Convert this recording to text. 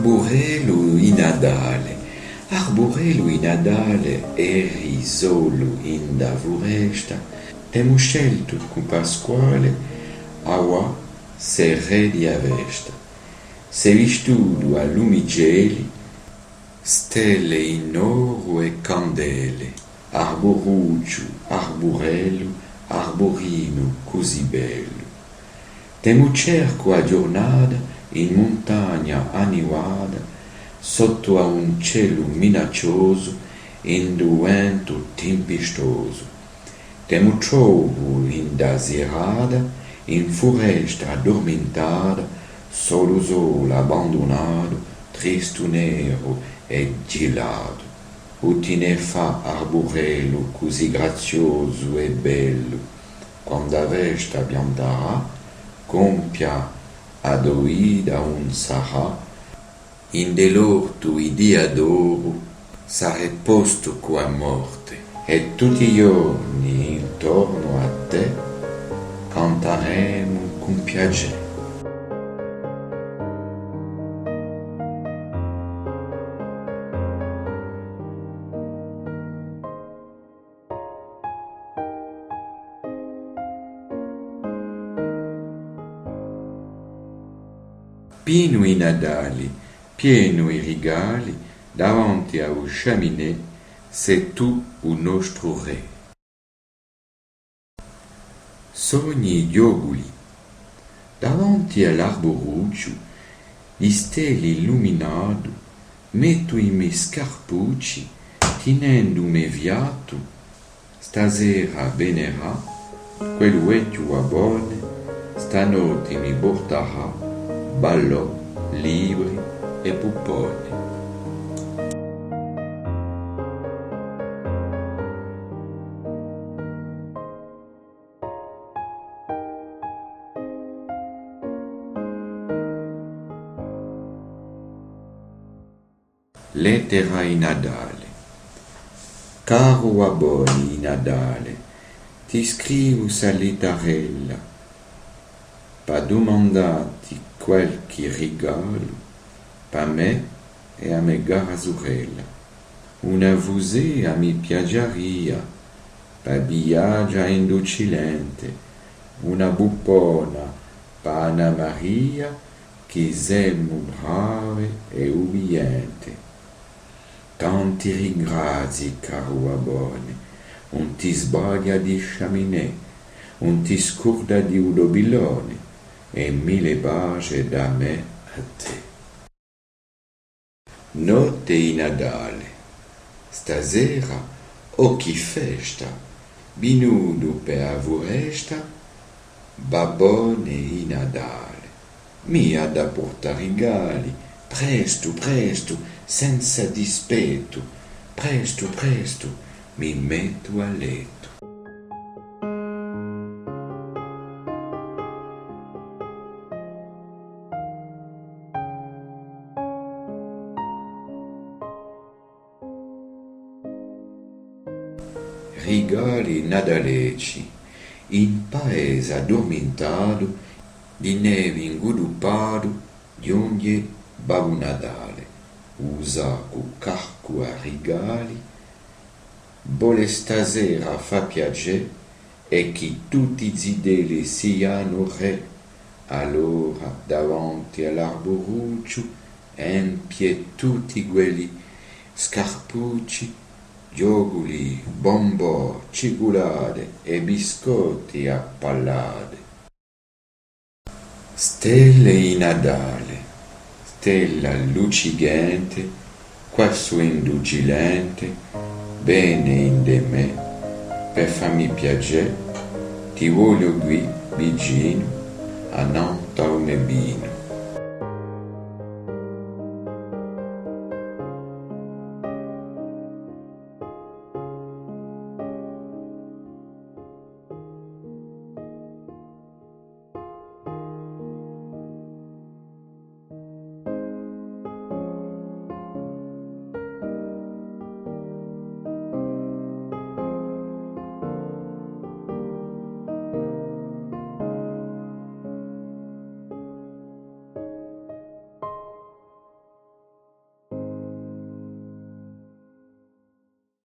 Arborelo in Nadale, arborelo in Nadale, eri solo in da foresta, temo scelto con Pasquale, aua se re di avesta. Se vistudo a lumigeli, stelle in oro e candele, arboruccio, arborello, arborino così bello. Temo cerco a giornata in montagna anniuada, sotto a un cielo minaccioso, in un vento tempestoso. Temo trovo in da serada, in foresta addormentata, solo abbandonato, tristo nero e gelato. O te ne fa arborello così grazioso e bello, quando a vesta piantarà, compia adoida un sarà, in dell'orto i dia d'oro, sarà posto qua morte, e tutti i giorni intorno a te cantaremo con piacere. Pieno i Nadali, pieno i regali, davanti a un cheminée, sei tu un nostro re. Sogni gli oguli, davanti all'arboruccio, gli stelle illuminati, metto i miei scarpucci, tenendomi viato, stasera venerà, quel vecchio abone, stanotte mi porterà, ballò, libri e pupponi. Lettera in Nadale. Caro Aboni in Nadale, ti scrivo sa lettarella, pa domandati qualche regalo, pa me e a me gara sorella. Una vusea mi piaceria, pa viaggia indocilente, una buppona pa Anna Maria, che siamo brave e ubbidiente. Tanti ringrazi, caro Abone, non ti sbaglia di cheminée, non ti scorda di udobilone, e mille baci da me a te. Notte in Nadale, stasera occhi festa, binudo per a foresta, babone in Nadale, mi ha da portare regali, presto, presto, senza dispetto, presto, presto, mi metto a letto. Regali nadaleci, in paese addormentato, di neve inguduppato, di ogni Babbo Natale, usa cu carco a regali, vuole stasera fa piacere e che tutti i zideli siano re. Allora davanti all'arboruccio empie tutti quelli scarpucci, gioguli, bombò, cicolate e biscotti a pallate. Stelle in Nadale, stella lucigente, quasso indulgente, bene in de me, per farmi piacere, ti voglio qui vicino, a non me bene.